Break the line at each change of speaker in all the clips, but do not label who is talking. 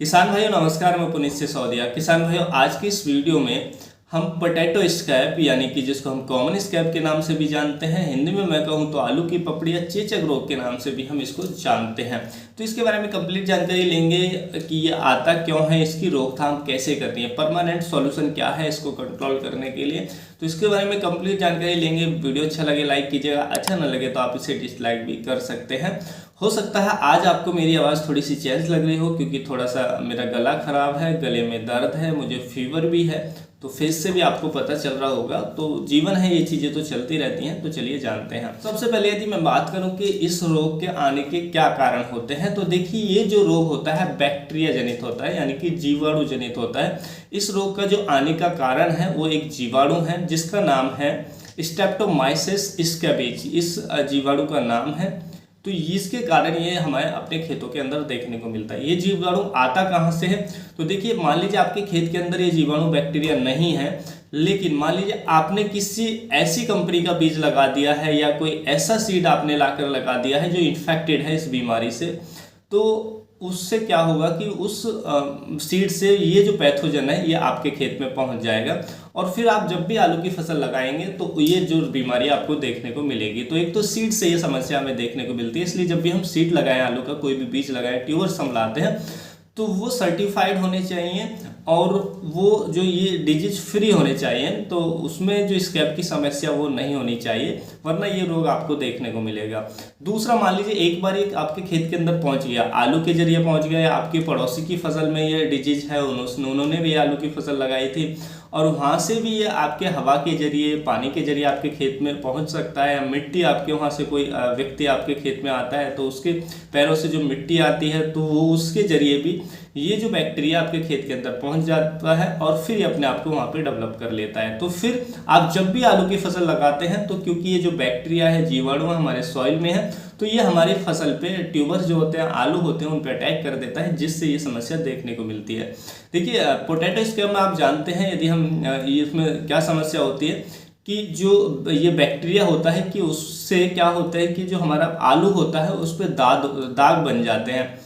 किसान भाइयों नमस्कार, मैं पुनीत सिसोदिया। किसान भाइयों, आज की इस वीडियो में हम पोटैटो स्कैब यानी कि जिसको हम कॉमन स्कैब के नाम से भी जानते हैं, हिंदी में मैं कहूँ तो आलू की पपड़ी या चेचक रोग के नाम से भी हम इसको जानते हैं। तो इसके बारे में कंप्लीट जानकारी लेंगे कि ये आता क्यों है, इसकी रोकथाम कैसे करनी है, परमानेंट सॉल्यूशन क्या है इसको कंट्रोल करने के लिए। तो इसके बारे में कंप्लीट जानकारी लेंगे। वीडियो अच्छा लगे लाइक कीजिएगा, अच्छा ना लगे तो आप इसे डिसलाइक भी कर सकते हैं। हो सकता है आज आपको मेरी आवाज़ थोड़ी सी चेंज लग रही हो क्योंकि थोड़ा सा मेरा गला खराब है, गले में दर्द है, मुझे फीवर भी है, तो फेस से भी आपको पता चल रहा होगा। तो जीवन है, ये चीज़ें तो चलती रहती हैं। तो चलिए जानते हैं। सबसे पहले यदि मैं बात करूं कि इस रोग के आने के क्या कारण होते हैं, तो देखिए ये जो रोग होता है बैक्टीरिया जनित होता है, यानी कि जीवाणु जनित होता है। इस रोग का जो आने का कारण है वो एक जीवाणु है जिसका नाम है स्ट्रेप्टोमाइसिस स्कैबिज। इस जीवाणु का नाम है। तो इसके कारण ये हमारे अपने खेतों के अंदर देखने को मिलता है। ये जीवाणु आता कहाँ से है, तो देखिए मान लीजिए आपके खेत के अंदर ये जीवाणु बैक्टीरिया नहीं है, लेकिन मान लीजिए आपने किसी ऐसी कंपनी का बीज लगा दिया है या कोई ऐसा सीड आपने लाकर लगा दिया है जो इन्फेक्टेड है इस बीमारी से, तो उससे क्या होगा कि उस सीड से ये जो पैथोजन है ये आपके खेत में पहुंच जाएगा और फिर आप जब भी आलू की फसल लगाएंगे तो ये जो बीमारी आपको देखने को मिलेगी। तो एक तो सीड से ये समस्या हमें देखने को मिलती है, इसलिए जब भी हम सीड लगाएं, आलू का कोई भी बीज लगाएं, ट्यूबर्स हम लाते हैं, तो वो सर्टिफाइड होने चाहिए और वो जो ये डिजीज फ्री होने चाहिए। तो उसमें जो स्कैब की समस्या वो नहीं होनी चाहिए, वरना ये रोग आपको देखने को मिलेगा। दूसरा, मान लीजिए एक बार एक आपके खेत के अंदर पहुंच गया, आलू के जरिए पहुंच गया, या आपके पड़ोसी की फसल में ये डिजीज है, उन्होंने भी आलू की फसल लगाई थी और वहाँ से भी ये आपके हवा के जरिए, पानी के जरिए आपके खेत में पहुँच सकता है। मिट्टी आपके वहाँ से कोई व्यक्ति आपके खेत में आता है तो उसके पैरों से जो मिट्टी आती है तो वो उसके जरिए भी ये जो बैक्टीरिया आपके खेत के अंदर पहुंच जाता है और फिर ये अपने आप को वहाँ पे डेवलप कर लेता है। तो फिर आप जब भी आलू की फसल लगाते हैं तो क्योंकि ये जो बैक्टीरिया है, जीवाणु हमारे सॉइल में है, तो ये हमारी फसल पे ट्यूबर्स जो होते हैं, आलू होते हैं, उन पे अटैक कर देता है, जिससे ये समस्या देखने को मिलती है। देखिए पोटैटो स्कैब में आप जानते हैं, यदि हम इसमें क्या समस्या होती है कि जो ये बैक्टीरिया होता है कि उससे क्या होता है कि जो हमारा आलू होता है उस पर दाग बन जाते हैं,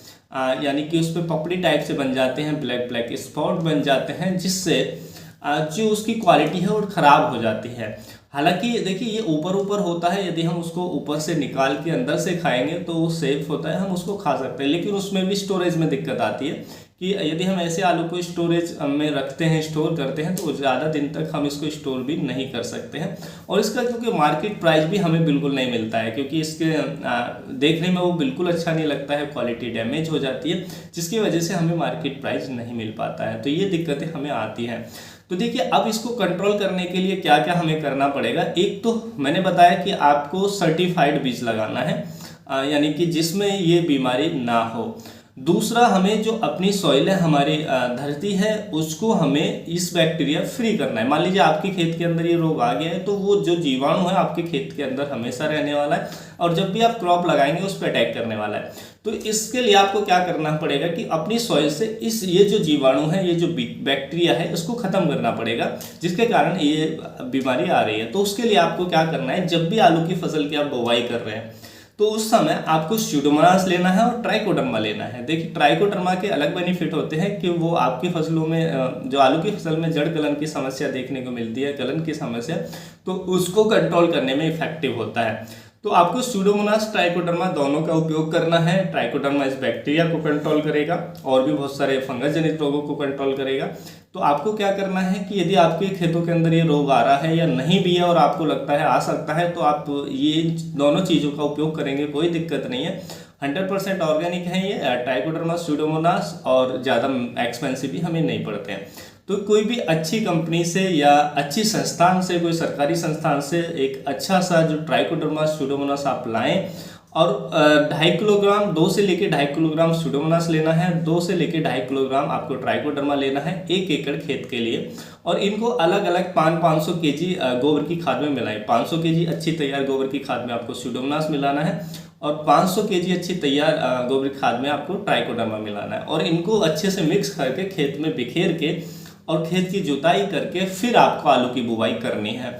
यानी कि उस पर पपड़ी टाइप से बन जाते हैं, ब्लैक ब्लैक स्पॉट बन जाते हैं, जिससे जो उसकी क्वालिटी है वो खराब हो जाती है। हालांकि देखिए ये ऊपर ऊपर होता है, यदि हम उसको ऊपर से निकाल के अंदर से खाएंगे तो वो सेफ होता है, हम उसको खा सकते हैं। लेकिन उसमें भी स्टोरेज में दिक्कत आती है कि यदि हम ऐसे आलू को स्टोरेज में रखते हैं, स्टोर करते हैं, तो ज़्यादा दिन तक हम इसको स्टोर भी नहीं कर सकते हैं। और इसका क्योंकि मार्केट प्राइस भी हमें बिल्कुल नहीं मिलता है, क्योंकि इसके देखने में वो बिल्कुल अच्छा नहीं लगता है, क्वालिटी डैमेज हो जाती है, जिसकी वजह से हमें मार्केट प्राइस नहीं मिल पाता है। तो ये दिक्कतें हमें आती हैं। तो देखिए अब इसको कंट्रोल करने के लिए क्या क्या हमें करना पड़ेगा। एक तो मैंने बताया कि आपको सर्टिफाइड बीज लगाना है, यानी कि जिसमें ये बीमारी ना हो। दूसरा, हमें जो अपनी सॉइल है, हमारी धरती है, उसको हमें इस बैक्टीरिया फ्री करना है। मान लीजिए आपके खेत के अंदर ये रोग आ गया है, तो वो जो जीवाणु है आपके खेत के अंदर हमेशा रहने वाला है और जब भी आप क्रॉप लगाएंगे उस पर अटैक करने वाला है। तो इसके लिए आपको क्या करना पड़ेगा कि अपनी सॉइल से ये जो जीवाणु है, ये जो बैक्टीरिया है, इसको खत्म करना पड़ेगा, जिसके कारण ये बीमारी आ रही है। तो उसके लिए आपको क्या करना है, जब भी आलू की फसल की आप बुवाई कर रहे हैं तो उस समय आपको स्यूडोमोनास लेना है और ट्राइकोडर्मा लेना है। देखिए ट्राइकोडर्मा के अलग बेनिफिट होते हैं कि वो आपकी फसलों में, जो आलू की फसल में जड़ गलन की समस्या देखने को मिलती है, गलन की समस्या, तो उसको कंट्रोल करने में इफेक्टिव होता है। तो आपको स्यूडोमोनास, ट्राइकोडर्मा दोनों का उपयोग करना है। ट्राइकोडर्मा इस बैक्टीरिया को कंट्रोल करेगा और भी बहुत सारे फंगस जनित रोगों को कंट्रोल करेगा। तो आपको क्या करना है कि यदि आपके खेतों के अंदर ये रोग आ रहा है या नहीं भी है और आपको लगता है आ सकता है, तो आप ये दोनों चीज़ों का उपयोग करेंगे, कोई दिक्कत नहीं है। 100% ऑर्गेनिक है ये ट्राइकोडर्मा, स्यूडोमोनास, और ज़्यादा एक्सपेंसिव भी हमें नहीं पड़ते हैं। तो कोई भी अच्छी कंपनी से या अच्छी संस्थान से, कोई सरकारी संस्थान से एक अच्छा सा जो ट्राइकोडर्मा, स्यूडोमोनास आप लाएं और 2.5 किलोग्राम, 2 से लेके 2.5 किलोग्राम स्यूडोमोनास लेना है, 2 से लेके 2.5 किलोग्राम आपको ट्राइकोडर्मा लेना है 1 एकड़ खेत के लिए। और इनको अलग अलग 500 केजी गोबर की खाद में मिलाएं। 500 केजी अच्छी तैयार गोबर की खाद में आपको स्यूडोमोनास मिलाना है और 500 केजी अच्छी तैयार गोबर की खाद में आपको ट्राइकोडर्मा मिलाना है, और इनको अच्छे से मिक्स करके खेत में बिखेर के और खेत की जुताई करके फिर आपको आलू की बुवाई करनी है।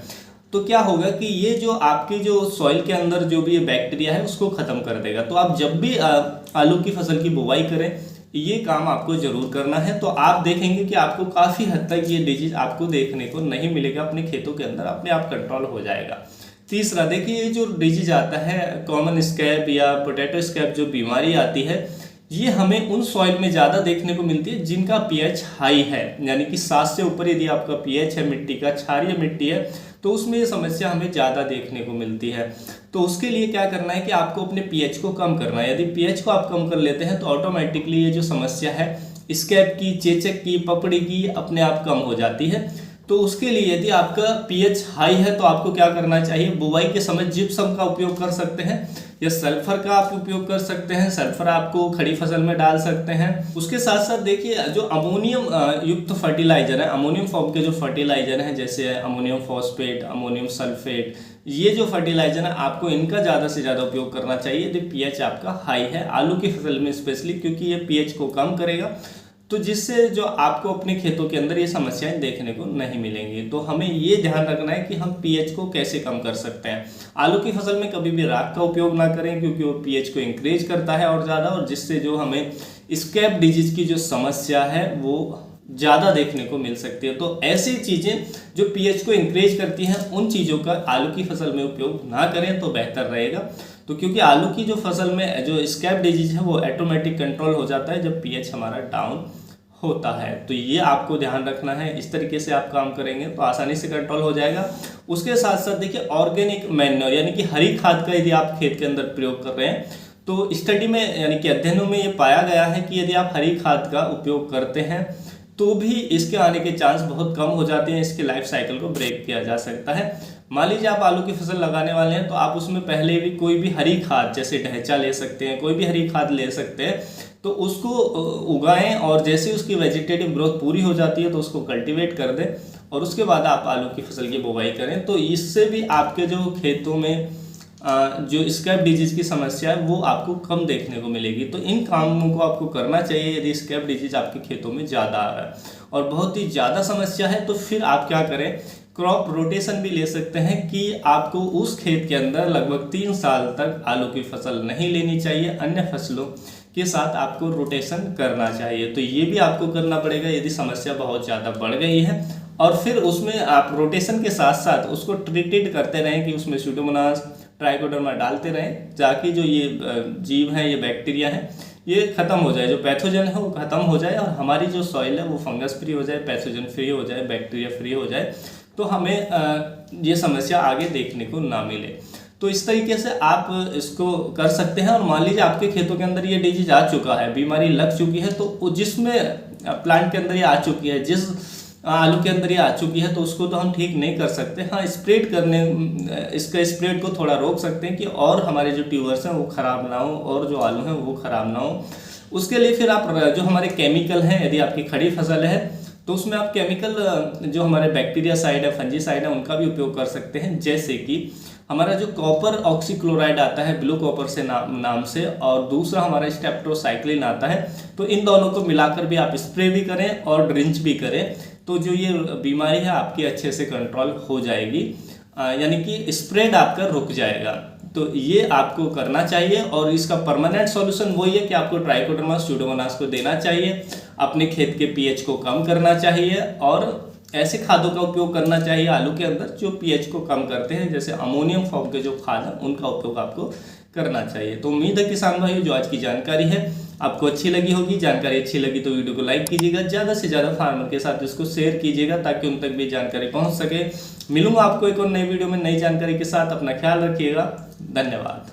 तो क्या होगा कि ये जो आपकी जो सॉइल के अंदर जो भी ये बैक्टीरिया है उसको खत्म कर देगा। तो आप जब भी आलू की फसल की बुवाई करें ये काम आपको जरूर करना है। तो आप देखेंगे कि आपको काफ़ी हद तक ये डिजीज आपको देखने को नहीं मिलेगा, अपने खेतों के अंदर अपने आप कंट्रोल हो जाएगा। तीसरा देखिए, ये जो डिजीज आता है कॉमन स्कैब या पोटैटो स्कैब जो बीमारी आती है, ये हमें उन सॉइल में ज़्यादा देखने को मिलती है जिनका पीएच हाई है, यानी कि 7 से ऊपर यदि आपका पीएच है मिट्टी का, क्षारीय मिट्टी है, तो उसमें ये समस्या हमें ज़्यादा देखने को मिलती है। तो उसके लिए क्या करना है कि आपको अपने पीएच को कम करना है। यदि पीएच को आप कम कर लेते हैं तो ऑटोमेटिकली ये जो समस्या है स्कैब की, चेचक की, पपड़ी की, अपने आप कम हो जाती है। तो उसके लिए यदि आपका पीएच हाई है तो आपको क्या करना चाहिए, बुवाई के समय जिप्सम का उपयोग कर सकते हैं या सल्फर का आप उपयोग कर सकते हैं। सल्फर आपको खड़ी फसल में डाल सकते हैं। उसके साथ साथ देखिए, जो अमोनियम युक्त फर्टिलाइजर है, अमोनियम फॉर्म के जो फर्टिलाइजर हैं, जैसे अमोनियम फॉस्फेट, अमोनियम सल्फेट, ये जो फर्टिलाइजर है आपको इनका ज़्यादा से ज़्यादा उपयोग करना चाहिए यदि पीएच आपका हाई है, आलू की फसल में स्पेशली, क्योंकि ये पीएच को कम करेगा, तो जिससे जो आपको अपने खेतों के अंदर ये समस्याएं देखने को नहीं मिलेंगी। तो हमें ये ध्यान रखना है कि हम पीएच को कैसे कम कर सकते हैं। आलू की फसल में कभी भी राख का उपयोग ना करें, क्योंकि वो पीएच को इंक्रीज करता है और ज़्यादा, और जिससे जो हमें स्कैब डिजीज की जो समस्या है वो ज़्यादा देखने को मिल सकती है। तो ऐसी चीज़ें जो पीएच को इंक्रीज करती हैं, उन चीज़ों का आलू की फसल में उपयोग ना करें तो बेहतर रहेगा। तो क्योंकि आलू की जो फसल में जो स्कैब डिजीज है वो ऑटोमेटिक कंट्रोल हो जाता है जब पीएच हमारा डाउन होता है। तो ये आपको ध्यान रखना है। इस तरीके से आप काम करेंगे तो आसानी से कंट्रोल हो जाएगा। उसके साथ साथ देखिए, ऑर्गेनिक मैन्योर यानी कि हरी खाद का यदि आप खेत के अंदर प्रयोग कर रहे हैं, तो स्टडी में यानी कि अध्ययनों में ये पाया गया है कि यदि आप हरी खाद का उपयोग करते हैं तो भी इसके आने के चांस बहुत कम हो जाते हैं, इसके लाइफ साइकिल को ब्रेक किया जा सकता है। मान लीजिए आप आलू की फसल लगाने वाले हैं, तो आप उसमें पहले भी कोई भी हरी खाद, जैसे ढैंचा ले सकते हैं, कोई भी हरी खाद ले सकते हैं, तो उसको उगाएं और जैसे उसकी वेजिटेटिव ग्रोथ पूरी हो जाती है तो उसको कल्टीवेट कर दें और उसके बाद आप आलू की फसल की बुवाई करें। तो इससे भी आपके जो खेतों में जो स्कैब डिजीज की समस्या है वो आपको कम देखने को मिलेगी। तो इन कामों को आपको करना चाहिए यदि स्कैब डिजीज आपके खेतों में ज़्यादा आ रहा है और बहुत ही ज़्यादा समस्या है। तो फिर आप क्या करें, क्रॉप रोटेशन भी ले सकते हैं कि आपको उस खेत के अंदर लगभग 3 साल तक आलू की फसल नहीं लेनी चाहिए, अन्य फसलों के साथ आपको रोटेशन करना चाहिए। तो ये भी आपको करना पड़ेगा यदि समस्या बहुत ज़्यादा बढ़ गई है। और फिर उसमें आप रोटेशन के साथ साथ उसको ट्रीटेड करते रहें कि उसमें स्यूडोमोनास, ट्राइकोडर्मा डालते रहें, ताकि जो ये जीव हैं, ये बैक्टीरिया हैं, ये खत्म हो जाए, जो पैथोजन है वो खत्म हो जाए और हमारी जो सॉइल है वो फंगस फ्री हो जाए, पैथोजन फ्री हो जाए, बैक्टीरिया फ्री हो जाए, तो हमें ये समस्या आगे देखने को ना मिले। तो इस तरीके से आप इसको कर सकते हैं। और मान लीजिए आपके खेतों के अंदर ये डिजीज आ चुका है, बीमारी लग चुकी है, तो जिसमें प्लांट के अंदर ये आ चुकी है, जिस आलू के अंदर ये आ चुकी है, तो उसको तो हम ठीक नहीं कर सकते। हाँ, स्प्रेड करने, इसका स्प्रेड को थोड़ा रोक सकते हैं कि और हमारे जो ट्यूबर्स हैं वो ख़राब ना हो और जो आलू हैं वो ख़राब ना हो। उसके लिए फिर आप जो हमारे केमिकल हैं, यदि आपकी खड़ी फसल है तो उसमें आप केमिकल जो हमारे बैक्टीरिया साइड है, फंजीसाइड है, उनका भी उपयोग कर सकते हैं। जैसे कि हमारा जो कॉपर ऑक्सीक्लोराइड आता है ब्लू कॉपर से नाम से, और दूसरा हमारा स्टेप्टोसाइक्लिन आता है, तो इन दोनों को मिलाकर भी आप स्प्रे भी करें और ड्रिंच भी करें, तो जो ये बीमारी है आपकी अच्छे से कंट्रोल हो जाएगी, यानी कि स्प्रेड आपका रुक जाएगा। तो ये आपको करना चाहिए और इसका परमानेंट सॉल्यूशन वही है कि आपको ट्राइकोडर्मा, स्यूडोमोनास को देना चाहिए, अपने खेत के पीएच को कम करना चाहिए और ऐसे खादों का उपयोग करना चाहिए आलू के अंदर जो पीएच को कम करते हैं, जैसे अमोनियम फॉर्म के जो खाद हैं उनका उपयोग आपको करना चाहिए। तो उम्मीद है किसान भाइयों जो आज की जानकारी है आपको अच्छी लगी होगी। जानकारी अच्छी लगी तो वीडियो को लाइक कीजिएगा, ज़्यादा से ज़्यादा फार्मर के साथ इसको शेयर कीजिएगा ताकि उन तक भी जानकारी पहुंच सके। मिलूंगा आपको एक और नई वीडियो में नई जानकारी के साथ। अपना ख्याल रखिएगा। धन्यवाद।